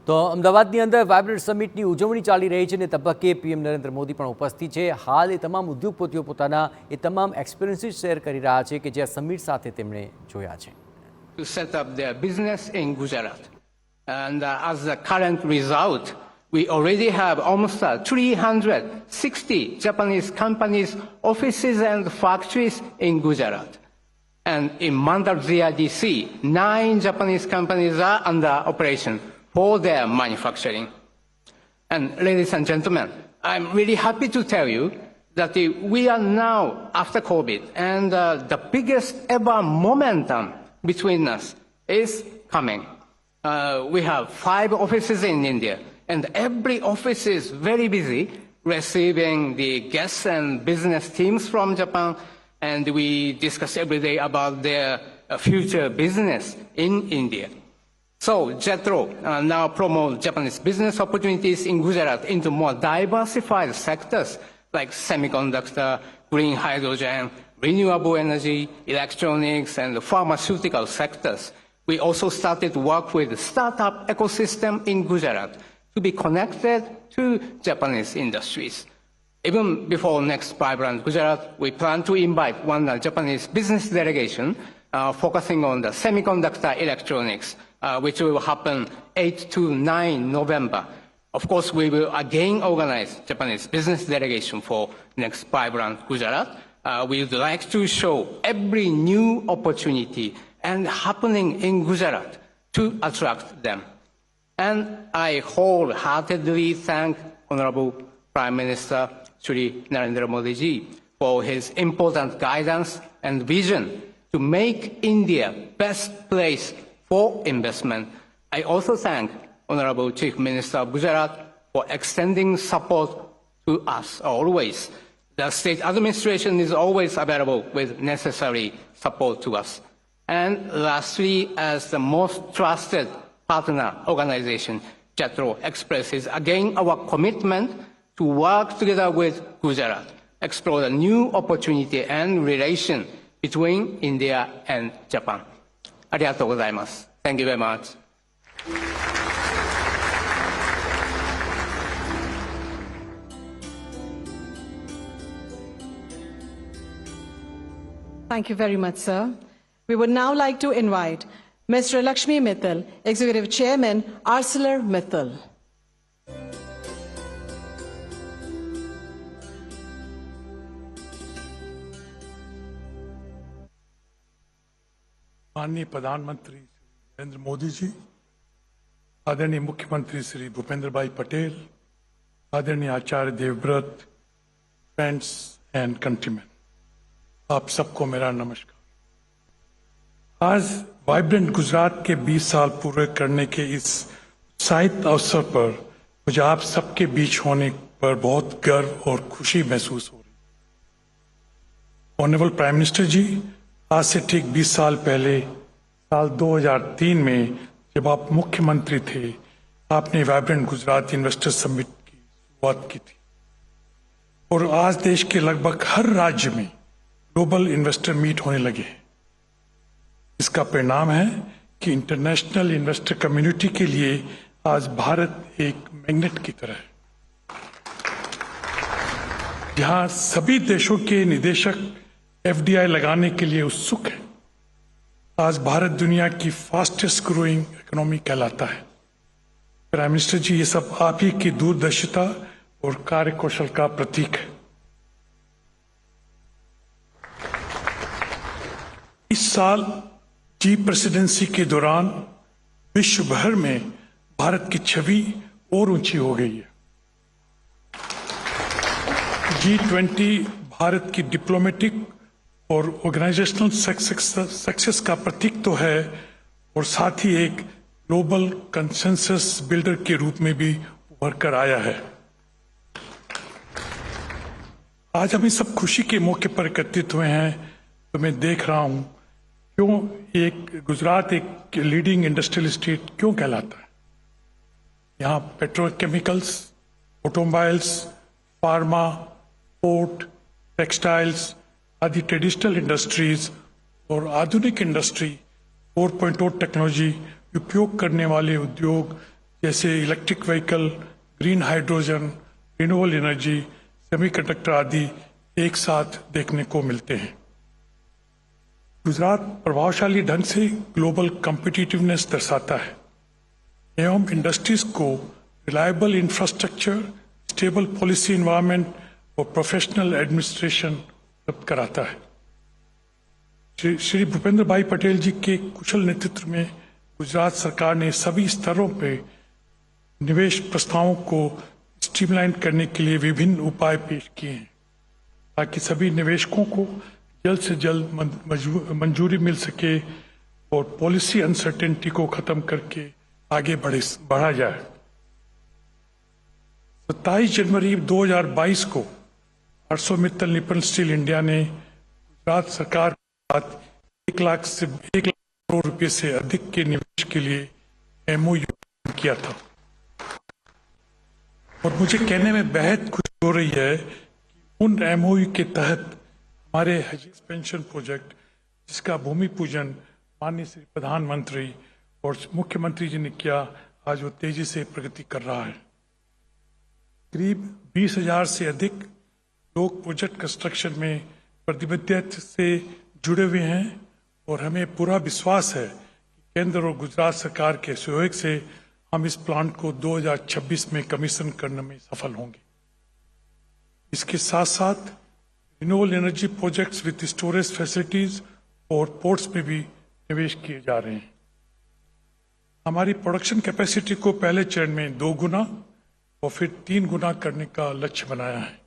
તો અમદાવાદની અંદર વાઇબ્રન્ટ સમિટની ઉજવણી ચાલી રહી છે અને તબક્કે પીએમ નરેન્દ્ર મોદી પણ ઉપસ્થિત છે। હાલ એ તમામ ઉદ્યોગપતિઓ પોતાના એ તમામ એક્સપિરિયન્સીસ શેર કરી રહ્યા છે કે જે આ સમિટ સાથે તેમણે જોયા છે। To set up their business in Gujarat. And as the current result, we already have almost 360 Japanese companies, offices and factories in Gujarat. And in Mandal GIDC, 9 Japanese companies are under operation for their manufacturing. And ladies and gentlemen, I'm really happy to tell you that we are now after COVID, and the biggest ever momentum between us is coming. We have 5 offices in India, and every office is very busy receiving the guests and business teams from Japan, and we discuss every day about their future business in India. So JETRO now promotes Japanese business opportunities in Gujarat into more diversified sectors like semiconductor, green hydrogen, renewable energy, electronics, and the pharmaceutical sectors. We also started work with the startup ecosystem in Gujarat to be connected to Japanese industries. Even before next Vibrant Gujarat, we plan to invite one Japanese business delegation focusing on the semiconductor electronics, which will happen 8 to 9 November. Of course, we will again organize Japanese business delegation for next Vibrant Gujarat. We would like to show every new opportunity and happening in Gujarat to attract them. And I wholeheartedly thank Honorable Prime Minister Shri Narendra Modi ji for his important guidance and vision to make India best place for investment. I also thank Honorable Chief Minister of Gujarat for extending support to us always. The state administration is always available with necessary support to us. And lastly, as the most trusted partner organization, JETRO expresses again our commitment to work together with Gujarat, explore a new opportunity and relation between India and Japan. Arigatou gozaimasu. Thank you very much. Thank you very much, sir. We would now like to invite Mr. Lakshmi Mittal, Executive Chairman, ArcelorMittal. माननीय प्रधानमंत्री नरेंद्र मोदी जी, आदरणीय मुख्यमंत्री श्री भूपेंद्र भाई पटेल, आदरणीय Acharya Devvrat, friends and countryman, आप सबको मेरा नमस्कार। आज वाइब्रेंट गुजरात के 20 साल पूरे करने के इस उत्साहित अवसर पर मुझे आप सबके बीच होने पर बहुत गर्व और खुशी महसूस हो रही है। ऑनरेबल प्राइम मिनिस्टर जी, आज से ठीक 20 साल पहले साल 2003 में जब आप मुख्यमंत्री थे, आपने वाइब्रेंट गुजरात इन्वेस्टर समिट की शुरुआत की थी और आज देश के लगभग हर राज्य में ग्लोबल इन्वेस्टर मीट होने लगे हैं। इसका परिणाम है कि इंटरनेशनल इन्वेस्टर कम्युनिटी के लिए आज भारत एक मैग्नेट की तरह है, जहां सभी देशों के निदेशक एफडीआई लगाने के लिए उत्सुक है। आज भारत दुनिया की फास्टेस्ट ग्रोइंग इकोनॉमी कहलाता है। प्राइम मिनिस्टर जी, ये सब आप ही की दूरदर्शिता और कार्यकौशल का प्रतीक है। इस साल जी प्रेसिडेंसी के दौरान विश्व भर में भारत की छवि और ऊंची हो गई है। G20 भारत की डिप्लोमेटिक और ऑर्गेनाइजेशनल सक्सेस का प्रतीक तो है और साथ ही एक ग्लोबल कंसेंसस बिल्डर के रूप में भी उभर कर आया है। आज हम इस सब खुशी के मौके पर एकत्रित हुए हैं, तो मैं देख रहा हूं क्यों गुजरात एक लीडिंग इंडस्ट्रियल स्टेट क्यों कहलाता है। यहाँ petrochemicals, automobiles, pharma, port, textiles आदि ट्रेडिशनल इंडस्ट्रीज और आधुनिक इंडस्ट्री 4.0 टेक्नोलॉजी उपयोग करने वाले उद्योग जैसे electric vehicle, green hydrogen, renewable energy, semiconductor आदि एक साथ देखने को मिलते हैं। गुजरात प्रभावशाली ढंग से ग्लोबल कॉम्पिटिटिवनेस दर्शाता है एवं इंडस्ट्रीज को reliable infrastructure, stable policy environment और प्रोफेशनल एडमिनिस्ट्रेशन उपलब्ध कराता है। श्री भूपेंद्र भाई पटेल जी के कुशल नेतृत्व में गुजरात सरकार ने सभी स्तरों पर निवेश प्रस्तावों को स्ट्रीमलाइन करने के लिए विभिन्न उपाय पेश किए हैं ताकि सभी निवेशकों को जल्द से जल्द मंजूरी मिल सके और पॉलिसी अनसर्टेनिटी को खत्म करके आगे बढ़ा जाए। 27 जनवरी 2022 को ArcelorMittal निप्पन स्टील इंडिया ने गुजरात सरकार के साथ 1 लाख करोड़ रुपए से अधिक के निवेश के लिए MOU किया था और मुझे कहने में बेहद खुशी हो रही है कि उन MOU के तहत हमारे हजीज पेंशन प्रोजेक्ट, जिसका भूमि पूजन माननीय श्री प्रधानमंत्री और मुख्यमंत्री जी ने किया, आज वो तेजी से प्रगति कर रहा है। करीब 20,000 से अधिक लोग प्रोजेक्ट कंस्ट्रक्शन में प्रतिबद्धता से जुड़े हुए हैं और हमें पूरा विश्वास है कि केंद्र और गुजरात सरकार के सहयोग से हम इस प्लांट को 2026 में कमीशन करने में सफल होंगे। इसके साथ साथ renewable energy projects with storage facilities और पोर्ट्स में भी निवेश किए जा रहे हैं। हमारी प्रोडक्शन कैपेसिटी को पहले चरण में 2 गुना और फिर 3 गुना करने का लक्ष्य बनाया है।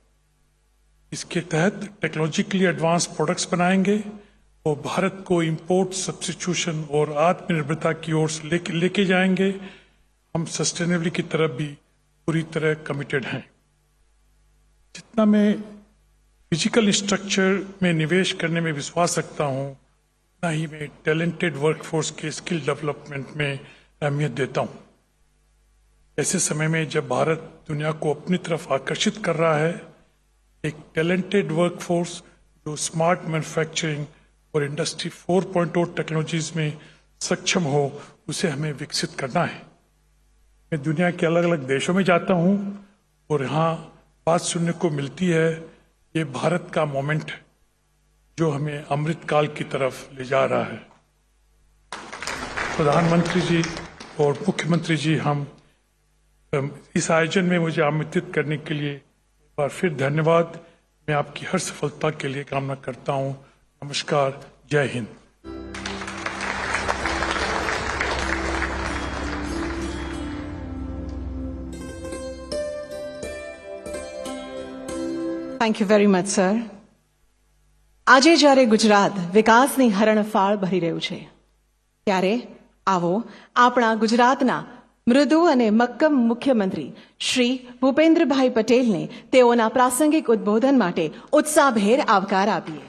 इसके तहत टेक्नोलॉजिकली एडवांस प्रोडक्ट्स बनाएंगे और भारत को इंपोर्ट सब्स्टिट्यूशन और आत्मनिर्भरता की ओर लेके जाएंगे। हम सस्टेनेबिलिटी की तरफ भी पूरी तरह कमिटेड हैं। जितना मैं फिजिकल स्ट्रक्चर में निवेश करने में विश्वास रखता हूं, उतना ही मैं टैलेंटेड वर्कफोर्स के स्किल डेवलपमेंट में अहमियत देता हूं। ऐसे समय में जब भारत दुनिया को अपनी तरफ आकर्षित कर रहा है, एक टैलेंटेड वर्कफोर्स जो स्मार्ट मैन्युफैक्चरिंग और इंडस्ट्री 4.0 टेक्नोलॉजीज में सक्षम हो, उसे हमें विकसित करना है। मैं दुनिया के अलग अलग देशों में जाता हूं और यहाँ बात सुनने को मिलती है, ये भारत का मोमेंट है जो हमें अमृत काल की तरफ ले जा रहा है। प्रधानमंत्री जी और मुख्यमंत्री जी, हम इस आयोजन में मुझे आमंत्रित करने के लिए एक बार फिर धन्यवाद। मैं आपकी हर सफलता के लिए कामना करता हूं। नमस्कार, जय Hind. Thank you very much, sir. આજે જ્યારે ગુજરાત વિકાસની હરણફાળ ભરી રહ્યું છે, ત્યારે આવો આપણા ગુજરાતના મૃદુ અને મક્કમ મુખ્યમંત્રી શ્રી ભૂપેન્દ્રભાઈ પટેલને તેઓના પ્રાસંગિક ઉદ્બોધન માટે ઉત્સાહભેર આવકાર આપીએ.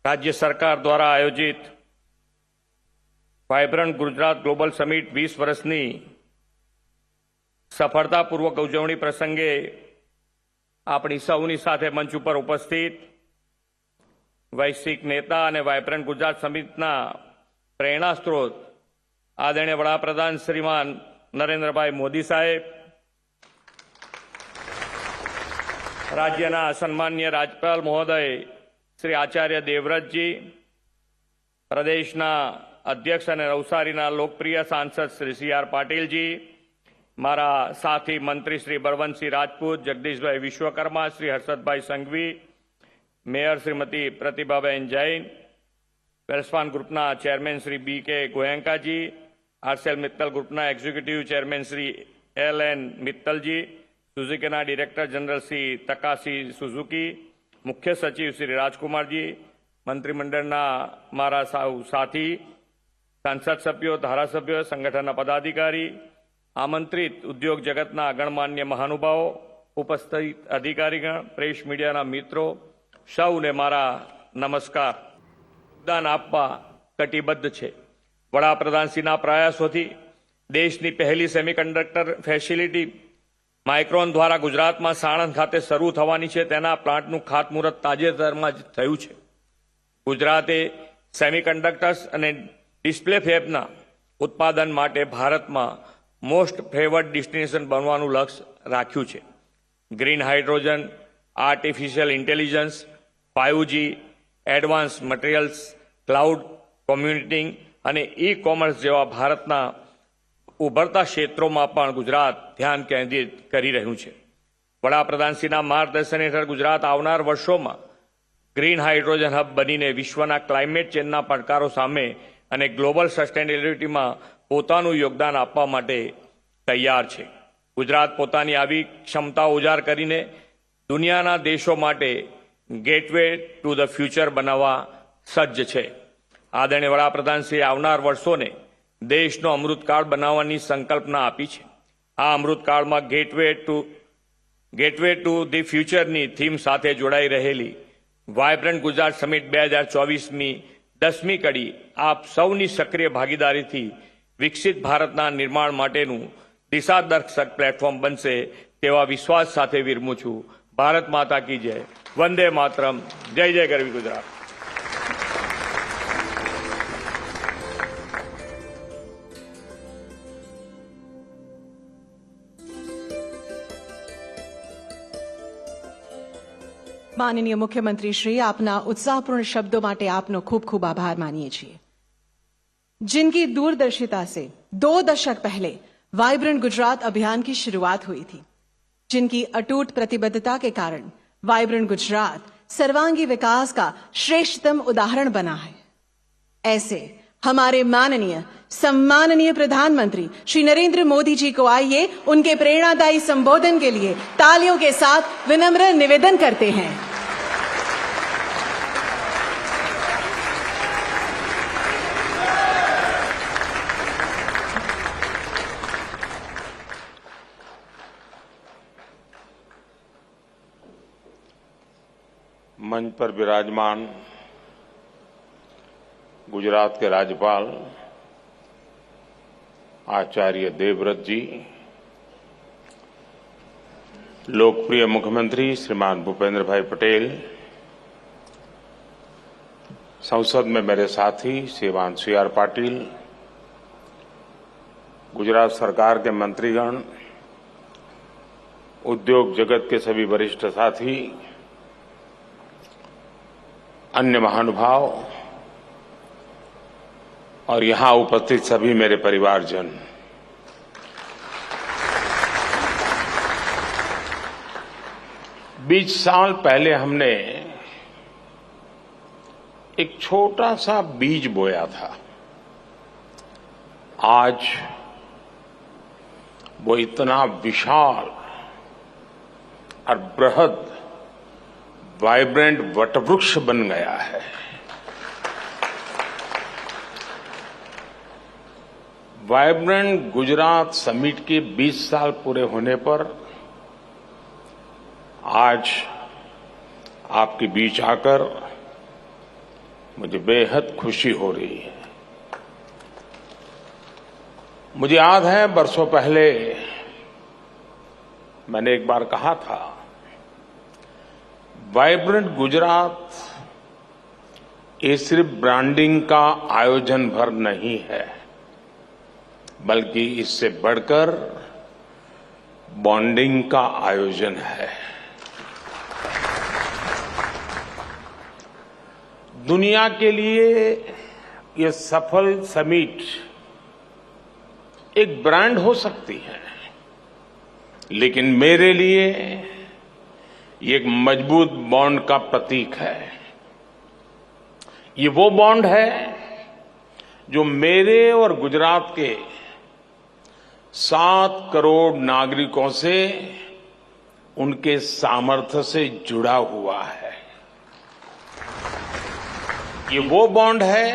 राज्य सरकार द्वारा आयोजित वाइब्रન્ટ गुजरात ग्लोबल समिट 20 વર્ષની સફળતાપૂર્વક ઉજવણી પ્રસંગે આપણી સૌની સાથે મંચ ઉપર ઉપસ્થિત વૈશ્વિક નેતા અને વાઇબ્રન્ટ ગુજરાત સમિટના પ્રેરણા સ્ત્રોત આદરણીય વડાપ્રધાન શ્રીમાન નરેન્દ્રભાઈ મોદી સાહેબ, રાજ્યના સન્માનીય રાજ્યપાલ મહોદય श्री आचार्य देवव्रत जी, प्रदेशना अध्यक्ष और नवसारीना लोकप्रिय सांसद श्री CR पाटिल जी, मारा साथी मंत्री श्री बलवंतसिंह राजपूत, जगदीश भाई विश्वकर्मा, श्री हर्षद भाई संघवी, मेयर श्रीमती प्रतिभाबेन जैन, वेल्सपान ग्रुपना chairman Shri BK Goenka ji, ArcelorMittal ग्रुपना executive chairman Shri LN Mittal ji, सुजुकीना director general Shri Takashi Suzuki, मुख्य सचिव श्री राजकुमार जी, मंत्रिमंडलना मारा साथी सांसद सभ्यों, धारासभ्यों, संगठन पदाधिकारी, आमंत्रित उद्योग जगतना गणमान्य महानुभावों, उपस्थित अधिकारीगण, प्रेस मीडियाना मित्रों, सौने मारा नमस्कार। योगदान आपवा कटिबद्ध छे। वडाप्रधानश्रीना प्रयासोथी દેશની પહેલી સેમિકન્ડક્ટર ફેસિલિટી માઇક્રોન દ્વારા ગુજરાતમાં સાણંદ ખાતે શરૂ થવાની છે. તેના પ્લાન્ટનું ખાતમુહૂર્ત તાજેતરમાં જ થયું છે. ગુજરાતે સેમિકન્ડક્ટર્સ અને ડિસ્પ્લે ફેબના ઉત્પાદન માટે ભારતમાં મોસ્ટ ફેવર્ડ ડેસ્ટિનેશન બનવાનું લક્ષ્ય રાખ્યું છે. Green hydrogen, artificial intelligence, 5G, advance materials, cloud computing અને ઈ કોમર્સ જેવા ભારતના ઉભરતા ક્ષેત્રોમાં પણ ગુજરાત ધ્યાન કેન્દ્રિત કરી રહ્યું છે. વડાપ્રધાનશ્રીના માર્ગદર્શન હેઠળ ગુજરાત આવનાર વર્ષોમાં ગ્રીન હાઇડ્રોજન હબ બનીને વિશ્વના ક્લાઇમેટ ચેન્જના પડકારો સામે અને ગ્લોબલ સસ્ટેનેબિલિટીમાં પોતાનું યોગદાન આપવા માટે તૈયાર છે. ગુજરાત પોતાની આવી ક્ષમતા ઉજાગર કરીને દુનિયાના દેશો માટે ગેટવે ટુ ધ ફ્યુચર બનાવવા સજ્જ છે. આદરણીય વડાપ્રધાનશ્રીએ આવનાર વર્ષોને દેશનો અમૃતકાળ બનાવવાની સંકલ્પના આપી છે. આ અમૃતકાળમાં ગેટવે ટુ ધી ફ્યુચરની થીમ સાથે જોડાઈ રહેલી વાયબ્રન્ટ ગુજરાત સમિટ 2024ની 10મી કડી આપ સૌની સક્રિય ભાગીદારીથી વિકસિત ભારતના નિર્માણ માટેનું દિશાદર્શક પ્લેટફોર્મ બનશે તેવા વિશ્વાસ સાથે વિરમું છું. ભારત માતા કી જય. વંદે માતરમ. જય જય ગરવી ગુજરાત. माननीय मुख्यमंत्री श्री, आपना उत्साहपूर्ण शब्दों માટે આપનો ખૂબ ખૂબ આભાર માનીએ છીએ. जिनकी दूरदर्शिता से 2 दशक पहले वाइब्रेंट गुजरात अभियान की शुरुआत हुई थी, जिनकी अटूट प्रतिबद्धता के कारण वाइब्रेंट गुजरात सर्वांगी विकास का श्रेष्ठतम उदाहरण बना है. ऐसे हमारे माननीय सम्माननीय प्रधानमंत्री श्री नरेंद्र मोदी जी को आइए उनके प्रेरणादायी संबोधन के लिए तालियों के साथ विनम्र निवेदन करते हैं. मंच पर विराजमान गुजरात के राज्यपाल आचार्य देवव्रत जी, लोकप्रिय मुख्यमंत्री श्रीमान भूपेंद्र भाई पटेल, संसद में मेरे साथी श्रीमान CR पाटिल, गुजरात सरकार के मंत्रीगण, उद्योग जगत के सभी वरिष्ठ साथी, अन्य महानुभाव और यहां उपस्थित सभी मेरे परिवारजन, बीस साल पहले हमने एक छोटा सा बीज बोया था. आज वो इतना विशाल और बृहद वाइब्रेंट वटवृक्ष बन गया है. वाइब्रेंट गुजरात समिट के 20 साल पूरे होने पर आज आपके बीच आकर मुझे बेहद खुशी हो रही है. मुझे याद है बरसों पहले मैंने एक बार कहा था, वाइब्रेंट गुजरात ये सिर्फ ब्रांडिंग का आयोजन भर नहीं है, बल्कि इससे बढ़कर बॉन्डिंग का आयोजन है. दुनिया के लिए ये सफल समिट एक ब्रांड हो सकती है, लेकिन मेरे लिए ये एक मजबूत बॉन्ड का प्रतीक है. ये वो बॉन्ड है जो मेरे और गुजरात के 7 करोड़ नागरिकों से उनके सामर्थ्य से जुड़ा हुआ है. ये वो बॉन्ड है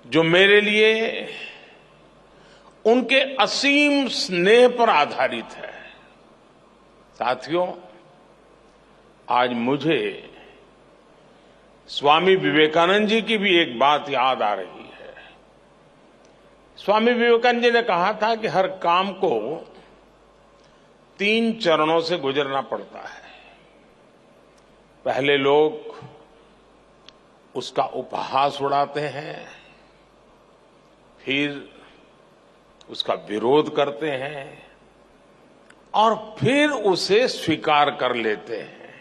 जो मेरे लिए उनके असीम स्नेह पर आधारित है. साथियों, आज मुझे स्वामी विवेकानंद जी की भी एक बात याद आ रही है. स्वामी विवेकानंद जी ने कहा था कि हर काम को 3 चरणों से गुजरना पड़ता है। पहले लोग उसका उपहास उड़ाते हैं, फिर उसका विरोध करते हैं और फिर उसे स्वीकार कर लेते हैं।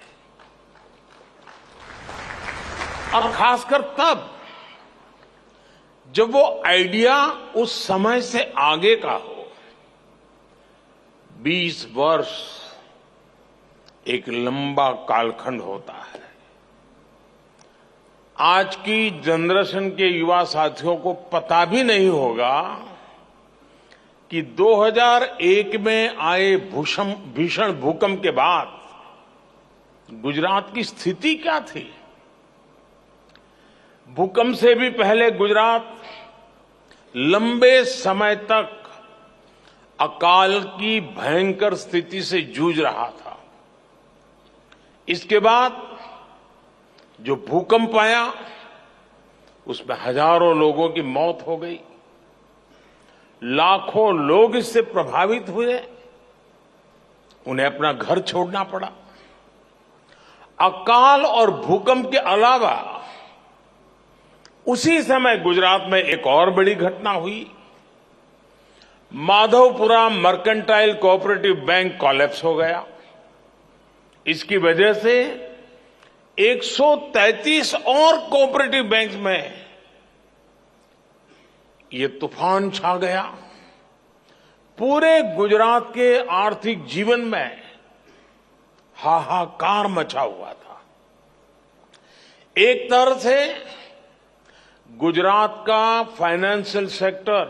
और खासकर तब जब वो आइडिया उस समय से आगे का हो। 20 वर्ष एक लंबा कालखंड होता है। आज की जनरेशन के युवा साथियों को पता भी नहीं होगा कि 2001 में आए भीषण भूकंप के बाद गुजरात की स्थिति क्या थी। भूकंप से भी पहले गुजरात लंबे समय तक अकाल की भयंकर स्थिति से जूझ रहा था। इसके बाद जो भूकंप आया उसमें हजारों लोगों की मौत हो गई, लाखों लोग इससे प्रभावित हुए, उन्हें अपना घर छोड़ना पड़ा। अकाल और भूकंप के अलावा उसी समय गुजरात में एक और बड़ी घटना हुई। Madhavpura mercantile cooperative bank collapse हो गया। इसकी वजह से 133 और कोऑपरेटिव बैंक में ये तूफान छा गया। पूरे गुजरात के आर्थिक जीवन में हाहाकार मचा हुआ था। एक तरह से गुजरात का फाइनेंशियल सेक्टर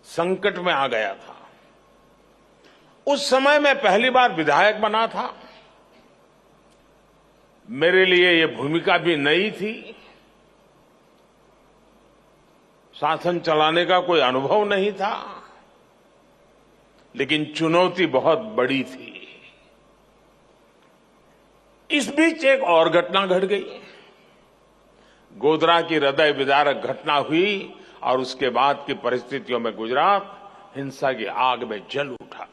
संकट में आ गया था। उस समय मैं पहली बार विधायक बना था। मेरे लिए ये भूमिका भी नई थी। शासन चलाने का कोई अनुभव नहीं था, लेकिन चुनौती बहुत बड़ी थी। इस बीच एक और घटना घट गई। गोधरा की हृदय विदारक घटना हुई और उसके बाद की परिस्थितियों में गुजरात हिंसा की आग में जल उठा।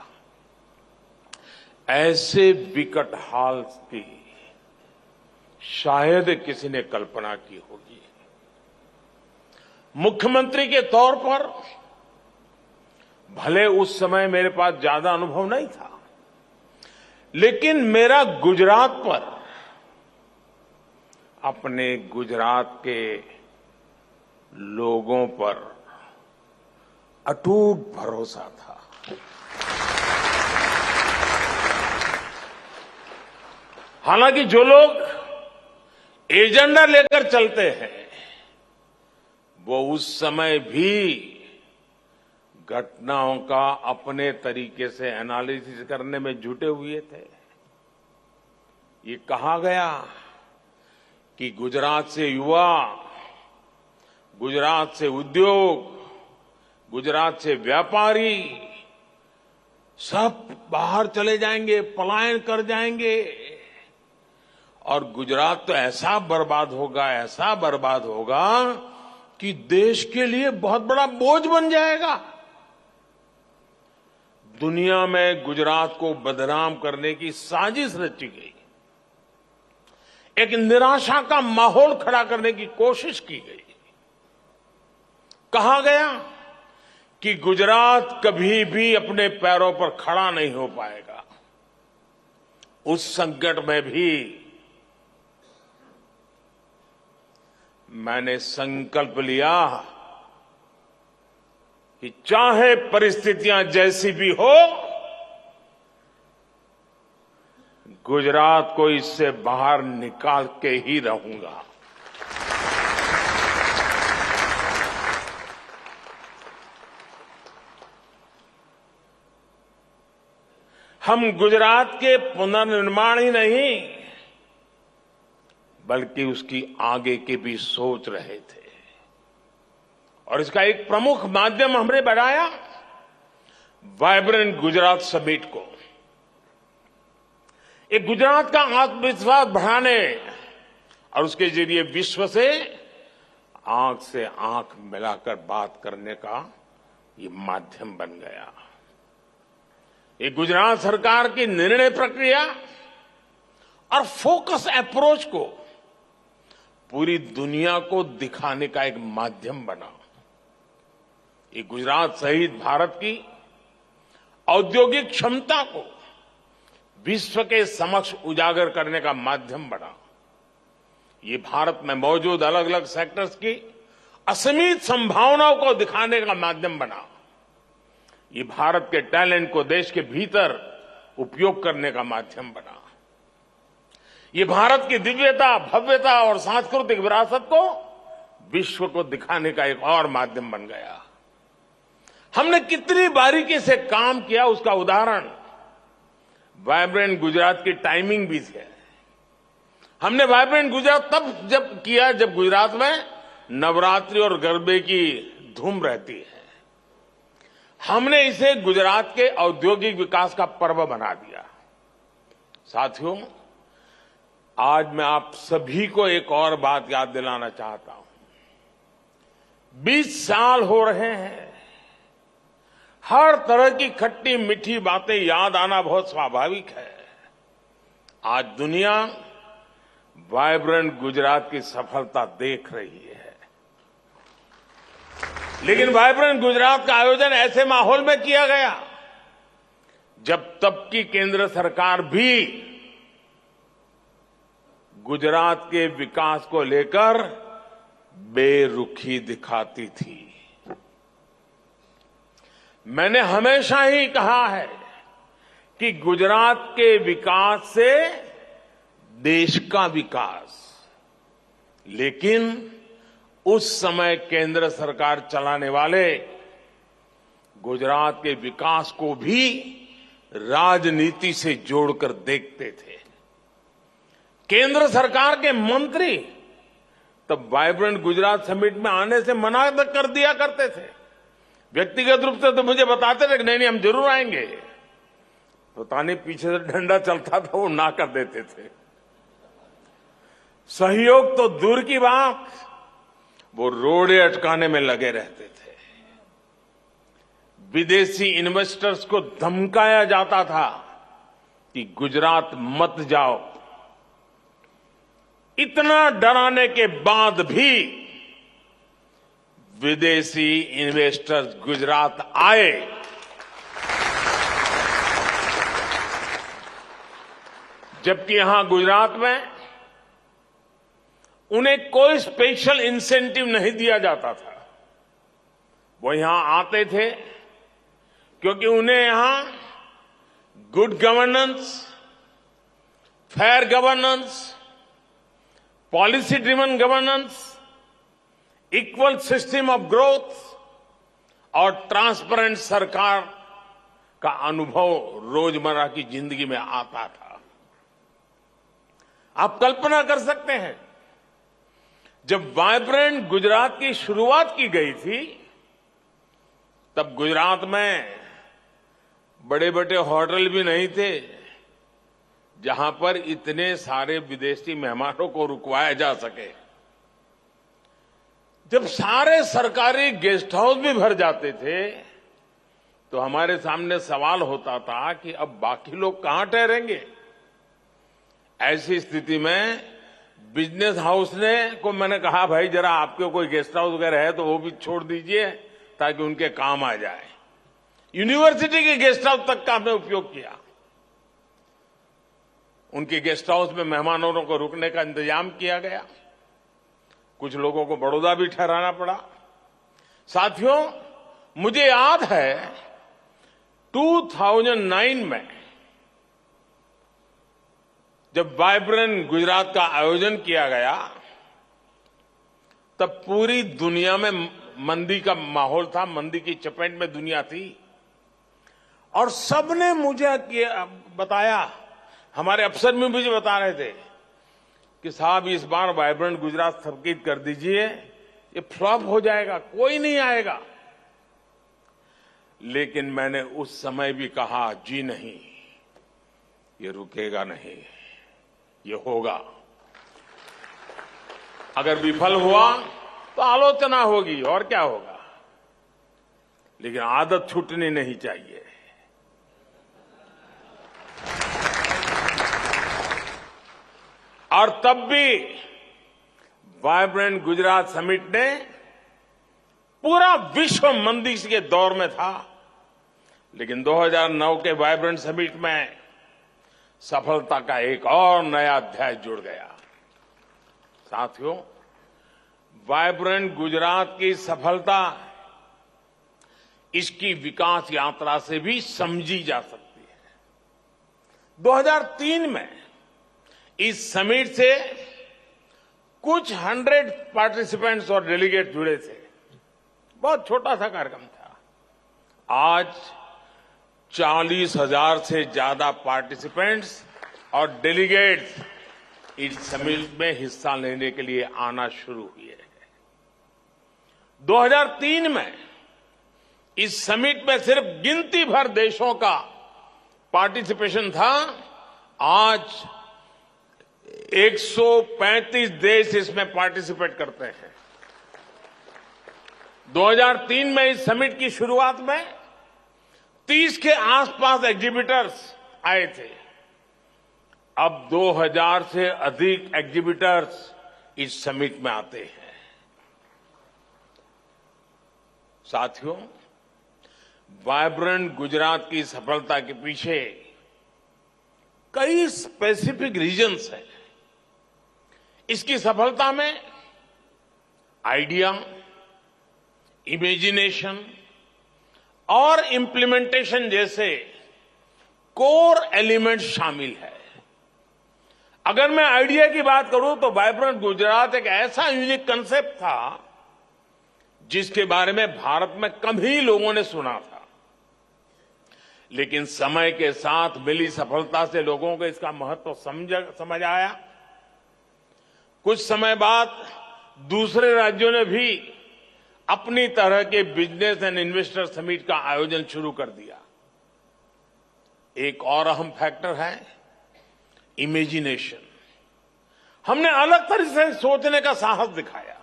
ऐसे विकट हाल की शायद किसी ने कल्पना की होगी। मुख्यमंत्री के तौर पर भले उस समय मेरे पास ज्यादा अनुभव नहीं था, लेकिन मेरा गुजरात पर, अपने गुजरात के लोगों पर अटूट भरोसा था। हालांकि जो लोग एजेंडा लेकर चलते हैं वो उस समय भी घटनाओं का अपने तरीके से एनालिसिस करने में जुटे हुए थे। ये कहा गया कि गुजरात से युवा, गुजरात से उद्योग, गुजरात से व्यापारी सब बाहर चले जाएंगे, पलायन कर जाएंगे और गुजरात तो ऐसा बर्बाद होगा कि देश के लिए बहुत बड़ा बोझ बन जाएगा। दुनिया में गुजरात को बदनाम करने की साजिश रची गई। एक निराशा का माहौल खड़ा करने की कोशिश की गई। कहा गया कि गुजरात कभी भी अपने पैरों पर खड़ा नहीं हो पाएगा। उस संकट में भी मैंने संकल्प लिया कि चाहे परिस्थितियां जैसी भी हो, गुजरात को इससे बाहर निकाल के ही रहूंगा। हम गुजरात के पुनर्निर्माण ही नहीं बल्कि उसकी आगे की भी सोच रहे थे और इसका एक प्रमुख माध्यम हमने बढ़ाया वाइब्रेंट गुजरात समिट को। एक गुजरात का आत्मविश्वास बढ़ाने और उसके जरिए विश्व से आंख से आंख मिलाकर बात करने का ये माध्यम बन गया। ये गुजरात सरकार की निर्णय प्रक्रिया और फोकस अप्रोच को पूरी दुनिया को दिखाने का एक माध्यम बना। ये गुजरात सहित भारत की औद्योगिक क्षमता को विश्व के समक्ष उजागर करने का माध्यम बना। ये भारत में मौजूद अलग अलग सेक्टर्स की असीमित संभावनाओं को दिखाने का माध्यम बना। ये भारत के टैलेंट को देश के भीतर उपयोग करने का माध्यम बना। ये भारत की दिव्यता, भव्यता और सांस्कृतिक विरासत को विश्व को दिखाने का एक और माध्यम बन गया। हमने कितनी बारीकी से काम किया उसका उदाहरण वाइब्रेंट गुजरात की टाइमिंग भी है। हमने वाइब्रेंट गुजरात जब किया जब गुजरात में नवरात्रि और गरबे की धूम रहती है। हमने इसे गुजरात के औद्योगिक विकास का पर्व बना दिया। साथियों, आज मैं आप सभी को एक और बात याद दिलाना चाहता हूं। 20 साल हो रहे हैं। हर तरह की खट्टी मीठी बातें याद आना बहुत स्वाभाविक है। आज दुनिया वाइब्रेंट गुजरात की सफलता देख रही है। लेकिन वाइब्रेंट गुजरात का आयोजन ऐसे माहौल में किया गया जब तब की केंद्र सरकार भी गुजरात के विकास को लेकर बेरुखी दिखाती थी। मैंने हमेशा ही कहा है कि गुजरात के विकास से देश का विकास, लेकिन उस समय केंद्र सरकार चलाने वाले गुजरात के विकास को भी राजनीति से जोड़कर देखते थे। केंद्र सरकार के मंत्री तब वाइब्रेंट गुजरात समिट में आने से मना कर दिया करते थे। व्यक्तिगत रूप से तो मुझे बताते थे कि नहीं हम जरूर आएंगे। पता नहीं पीछे से डंडा चलता था, वो ना कर देते थे। सहयोग तो दूर की बात, वो रोड़े अटकाने में लगे रहते थे। विदेशी इन्वेस्टर्स को धमकाया जाता था कि गुजरात मत जाओ। इतना डराने के बाद भी विदेशी इन्वेस्टर्स गुजरात आए। जबकि यहां गुजरात में उन्हें कोई स्पेशल इंसेंटिव नहीं दिया जाता था। वो यहां आते थे क्योंकि उन्हें यहां good governance, fair governance, policy driven governance, equal system of growth और ट्रांसपेरेंट सरकार का अनुभव रोजमर्रा की जिंदगी में आता था। आप कल्पना कर सकते हैं, जब वाइब्रेंट गुजरात की शुरुआत की गई थी तब गुजरात में बड़े बड़े होटल भी नहीं थे जहां पर इतने सारे विदेशी मेहमानों को रुकवाया जा सके। जब सारे सरकारी गेस्ट हाउस भी भर जाते थे तो हमारे सामने सवाल होता था कि अब बाकी लोग कहां ठहरेंगे। ऐसी स्थिति में बिजनेस हाउस को मैंने कहा, भाई जरा आपके कोई गेस्ट हाउस वगैरह है तो वो भी छोड़ दीजिए ताकि उनके काम आ जाए। यूनिवर्सिटी के गेस्ट हाउस तक का हमने उपयोग किया। उनके गेस्ट हाउस में मेहमानों को रुकने का इंतजाम किया गया। कुछ लोगों को बड़ौदा भी ठहराना पड़ा। साथियों, मुझे याद है 2009 में जब वाइब्रेंट गुजरात का आयोजन किया गया तब पूरी दुनिया में मंदी का माहौल था, मंदी की चपेट में दुनिया थी और सबने मुझे बताया, हमारे अफसर भी मुझे बता रहे थे कि साहब इस बार वाइब्रेंट गुजरात स्थगित कर दीजिए, ये फ्लॉप हो जाएगा, कोई नहीं आएगा। लेकिन मैंने उस समय भी कहा, जी नहीं, ये रुकेगा नहीं, ये होगा। अगर विफल हुआ तो आलोचना होगी और क्या होगा, लेकिन आदत छूटनी नहीं चाहिए। और तब भी वाइब्रेंट गुजरात समिट ने पूरा विश्व मंदी के दौर में था, लेकिन 2009 के वाइब्रेंट समिट में सफलता का एक और नया अध्याय जुड़ गया। साथियों, वाइब्रेंट गुजरात की सफलता इसकी विकास यात्रा से भी समझी जा सकती है। 2003 में इस समिट से कुछ 100 पार्टिसिपेंट्स और डेलीगेट जुड़े थे। बहुत छोटा सा कार्यक्रम था। आज 40,000 से ज्यादा पार्टिसिपेंट्स और डेलीगेट्स इस समिट में हिस्सा लेने के लिए आना शुरू हुए हैं। 2003 में इस समिट में सिर्फ गिनती भर देशों का पार्टिसिपेशन था। आज 135 देश इसमें पार्टिसिपेट करते हैं। 2003 में इस समिट की शुरुआत में 30 के आसपास एग्जीबिटर्स आए थे। अब 2000 से अधिक एग्जीबिटर्स इस समिट में आते हैं। साथियों, वाइब्रेंट गुजरात की सफलता के पीछे कई स्पेसिफिक रीजन्स हैं। इसकी सफलता में आइडिया, इमेजिनेशन और इम्प्लीमेंटेशन जैसे कोर एलिमेंट शामिल है। अगर मैं आइडिया की बात करूं तो वाइब्रेंट गुजरात एक ऐसा यूनिक कंसेप्ट था जिसके बारे में भारत में कम ही लोगों ने सुना था, लेकिन समय के साथ मिली सफलता से लोगों को इसका महत्व समझ आया। कुछ समय बाद दूसरे राज्यों ने भी अपनी तरह के बिजनेस एंड इन्वेस्टर समिट का आयोजन शुरू कर दिया। एक और अहम फैक्टर है इमेजिनेशन। हमने अलग तरह से सोचने का साहस दिखाया।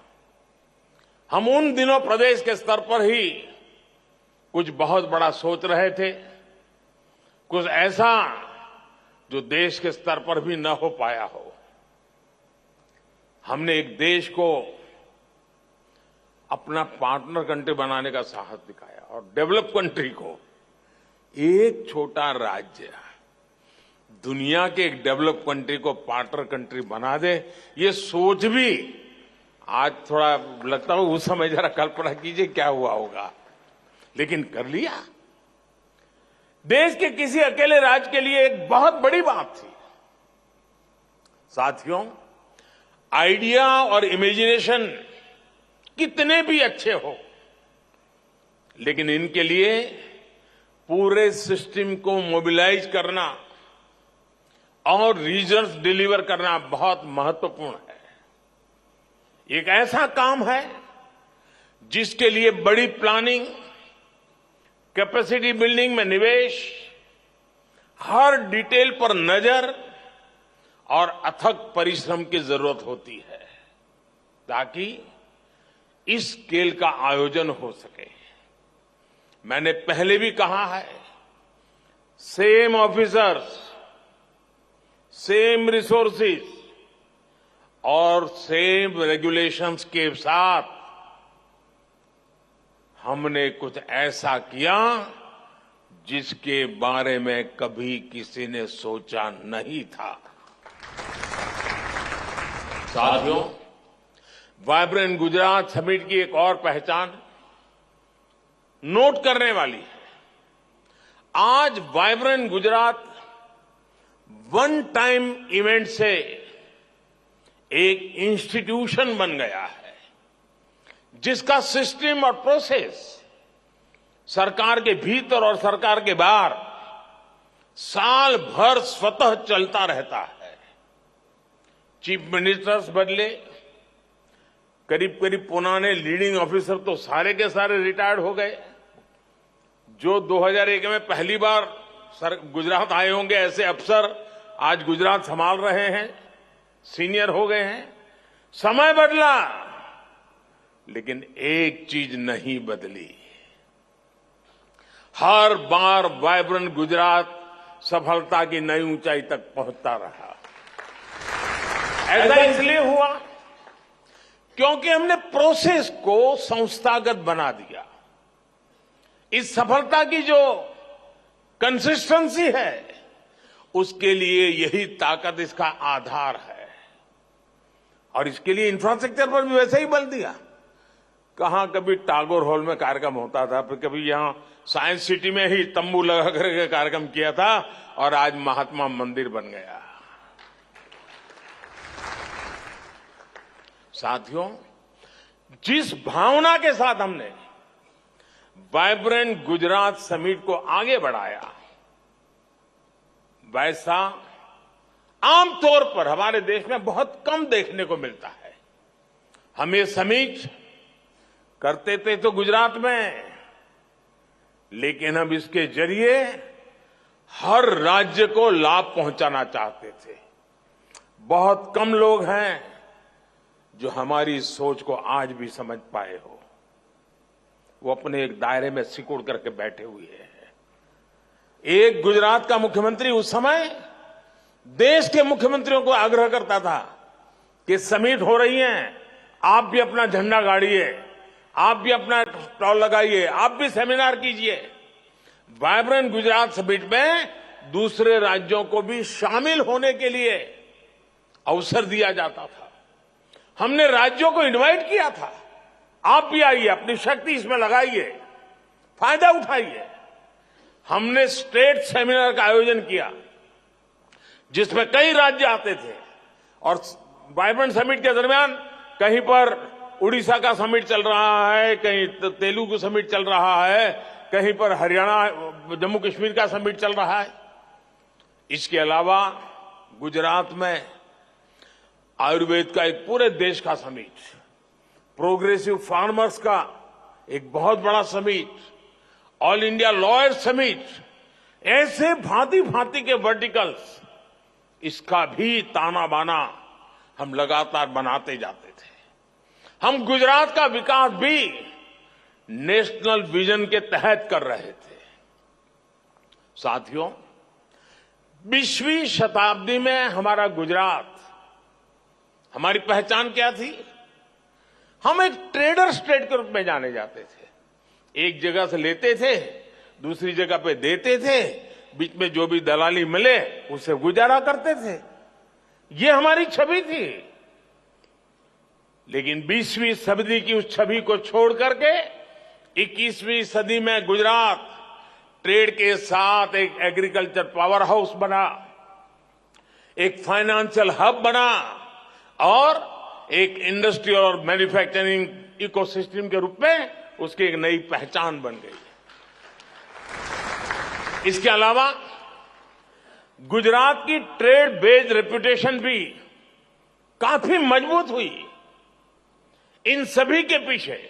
हम उन दिनों प्रदेश के स्तर पर ही कुछ बहुत बड़ा सोच रहे थे, कुछ ऐसा जो देश के स्तर पर भी न हो पाया हो। हमने एक देश को अपना पार्टनर कंट्री बनाने का साहस दिखाया और डेवलप कंट्री को एक छोटा राज्य दुनिया के एक डेवलप कंट्री को पार्टनर कंट्री बना दे, ये सोच भी आज थोड़ा लगता है। उस समय जरा कल्पना कीजिए क्या हुआ होगा, लेकिन कर लिया। देश के किसी अकेले राज्य के लिए एक बहुत बड़ी बात थी। साथियों, आइडिया और इमेजिनेशन कितने भी अच्छे हो, लेकिन इनके लिए पूरे सिस्टम को मोबिलाइज करना और रिजल्ट डिलीवर करना बहुत महत्वपूर्ण है। एक ऐसा काम है जिसके लिए बड़ी प्लानिंग, कैपेसिटी बिल्डिंग में निवेश, हर डिटेल पर नजर और अथक परिश्रम की जरूरत होती है ताकि इस स्केल का आयोजन हो सके। मैंने पहले भी कहा है, सेम ऑफिसर्स, सेम रिसोर्सेज और सेम रेगुलेशंस के साथ हमने कुछ ऐसा किया जिसके बारे में कभी किसी ने सोचा नहीं था। साथियों, वाइब्रेंट गुजरात समिट की एक और पहचान नोट करने वाली है। आज vibrant Gujarat one time event से एक इंस्टीट्यूशन बन गया है जिसका सिस्टम और प्रोसेस सरकार के भीतर और सरकार के बाहर साल भर स्वतः चलता रहता है। चीफ मिनिस्टर्स बदले, करीब करीब पुराने लीडिंग ऑफिसर तो सारे के सारे रिटायर्ड हो गए। जो 2001 में पहली बार गुजरात आए होंगे ऐसे अफसर आज गुजरात संभाल रहे हैं, सीनियर हो गए हैं। समय बदला, लेकिन एक चीज नहीं बदली। हर बार वाइब्रेंट गुजरात सफलता की नई ऊंचाई तक पहुंचता रहा। ऐसा इसलिए हुआ क्योंकि हमने प्रोसेस को संस्थागत बना दिया। इस सफलता की जो कंसिस्टेंसी है, उसके लिए यही ताकत इसका आधार है। और इसके लिए इंफ्रास्ट्रक्चर पर भी वैसे ही बल दिया। कहां कभी टागोर हॉल में कार्यक्रम होता था, फिर कभी यहां साइंस सिटी में ही तंबू लगा करके कार्यक्रम किया था, और आज महात्मा मंदिर बन गया। साथियों, जिस भावना के साथ हमने वाइब्रेंट गुजरात समिट को आगे बढ़ाया, वैसा आमतौर पर हमारे देश में बहुत कम देखने को मिलता है। हम ये समिट करते थे तो गुजरात में, लेकिन हम इसके जरिए हर राज्य को लाभ पहुंचाना चाहते थे। बहुत कम लोग हैं जो हमारी सोच को आज भी समझ पाए हो। वो अपने एक दायरे में सिकुड़ करके बैठे हुए हैं। एक गुजरात का मुख्यमंत्री उस समय देश के मुख्यमंत्रियों को आग्रह करता था कि समिट हो रही है, आप भी अपना झंडा गाड़िए, आप भी अपना स्टॉल लगाइए, आप भी सेमिनार कीजिए। वाइब्रेंट गुजरात समिट में दूसरे राज्यों को भी शामिल होने के लिए अवसर दिया जाता था। हमने राज्यों को इनवाइट किया था, आप भी आइए, अपनी शक्ति इसमें लगाइए, फायदा उठाइए। हमने स्टेट सेमिनार का आयोजन किया जिसमें कई राज्य आते थे, और वाइब्रेंट समिट के दरमियान कहीं पर उड़ीसा का समिट चल रहा है, कहीं तेलुगु समिट चल रहा है, कहीं पर हरियाणा जम्मू कश्मीर का समिट चल रहा है। इसके अलावा गुजरात में आयुर्वेद का एक पूरे देश का समिट, प्रोग्रेसिव फार्मर्स का एक बहुत बड़ा summit, all India lawyer summit, ऐसे भांति भांति के वर्टिकल्स, इसका भी ताना बाना हम लगातार बनाते जाते थे। हम गुजरात का विकास भी नेशनल विजन के तहत कर रहे थे। साथियों, 20वीं शताब्दी में हमारा गुजरात, हमारी पहचान क्या थी? हम एक ट्रेडर स्टेट के रूप में जाने जाते थे। एक जगह से लेते थे, दूसरी जगह पे देते थे, बीच में जो भी दलाली मिले उससे गुजारा करते थे। ये हमारी छवि थी। लेकिन 20वीं सदी की उस छवि को छोड़ करके 21वीं सदी में गुजरात ट्रेड के साथ एक एग्रीकल्चर पावर हाउस बना, एक फाइनेंशियल हब बना, और एक इंडस्ट्रियल और मैन्युफैक्चरिंग इकोसिस्टम के रूप में उसकी एक नई पहचान बन गई। इसके अलावा गुजरात की ट्रेड बेस्ड रेपुटेशन भी काफी मजबूत हुई। इन सभी के पीछे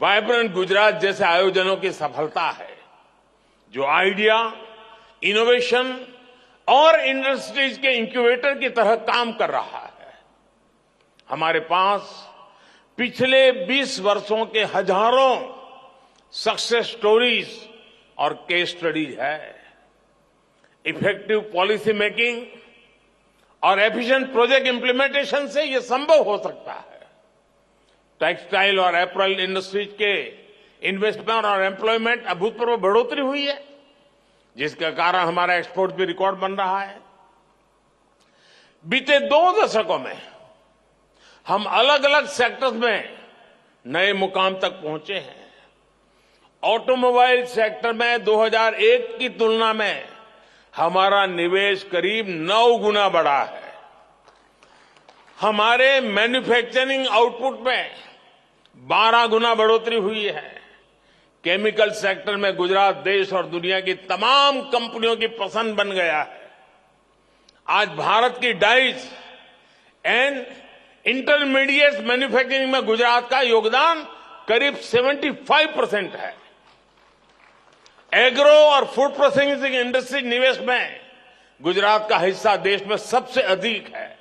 वाइब्रेंट गुजरात जैसे आयोजनों की सफलता है, जो आइडिया, इनोवेशन और इंडस्ट्रीज के इंक्यूबेटर की तरह काम कर रहा है। हमारे पास पिछले 20 वर्षों के हजारों सक्सेस स्टोरीज और केस स्टडीज है। इफेक्टिव पॉलिसी मेकिंग और एफिशिएंट प्रोजेक्ट इंप्लीमेंटेशन से यह संभव हो सकता है। टेक्सटाइल और एपरल इंडस्ट्रीज के इन्वेस्टमेंट और एम्प्लॉयमेंट अभूतपूर्व बढ़ोतरी हुई है, जिसके कारण हमारा एक्सपोर्ट भी रिकॉर्ड बन रहा है। बीते 2 दशकों में हम अलग अलग सेक्टर्स में नए मुकाम तक पहुंचे हैं। ऑटोमोबाइल सेक्टर में 2001 की तुलना में हमारा निवेश करीब 9 गुना बढ़ा है। हमारे मैन्युफैक्चरिंग आउटपुट में 12 गुना बढ़ोतरी हुई है। केमिकल सेक्टर में गुजरात देश और दुनिया की तमाम कंपनियों की पसंद बन गया है। आज भारत की डाइस एंड इंटरमीडिएट मैन्युफैक्चरिंग में गुजरात का योगदान करीब 75% है। एग्रो और फूड प्रोसेसिंग इंडस्ट्री निवेश में गुजरात का हिस्सा देश में सबसे अधिक है।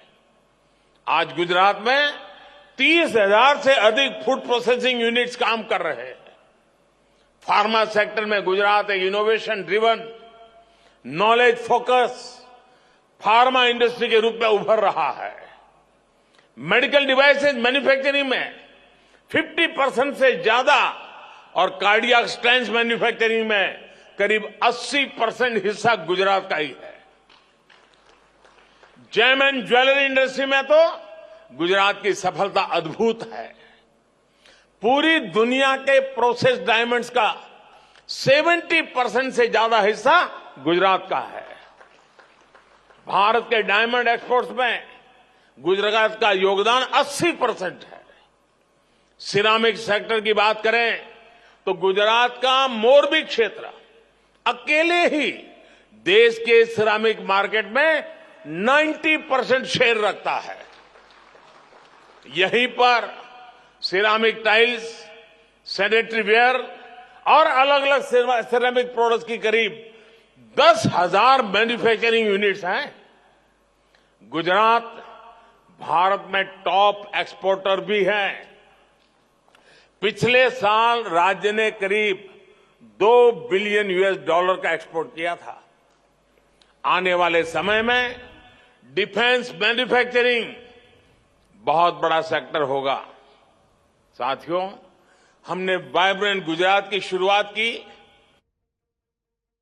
आज गुजरात में 30,000 से अधिक फूड प्रोसेसिंग यूनिट्स काम कर रहे हैं। फार्मा सेक्टर में गुजरात एक innovation driven, knowledge focus pharma industry के रूप में उभर रहा है। मेडिकल डिवाइसेज मैन्युफैक्चरिंग में 50% से ज्यादा और कार्डियक स्टेंट्स मैन्युफैक्चरिंग में करीब 80% हिस्सा गुजरात का ही है। जेम एंड ज्वेलरी इंडस्ट्री में तो गुजरात की सफलता अद्भुत है। पूरी दुनिया के प्रोसेस डायमंड्स का 70% से ज्यादा हिस्सा गुजरात का है। भारत के डायमंड एक्सपोर्ट्स में गुजरात का योगदान 80% है। सिरामिक सेक्टर की बात करें तो गुजरात का मोरबी क्षेत्र अकेले ही देश के सिरामिक मार्केट में 90% शेयर रखता है। यहीं पर सिरामिक टाइल्स, सैनिटरी वेयर और अलग अलग सिरामिक प्रोडक्ट्स की करीब 10,000 मैन्युफैक्चरिंग यूनिट्स हैं। गुजरात भारत में टॉप एक्सपोर्टर भी है। पिछले साल राज्य ने करीब $2 बिलियन का एक्सपोर्ट किया था। आने वाले समय में डिफेंस मैन्युफैक्चरिंग बहुत बड़ा सेक्टर होगा। साथियों, हमने वाइब्रेंट गुजरात की शुरुआत की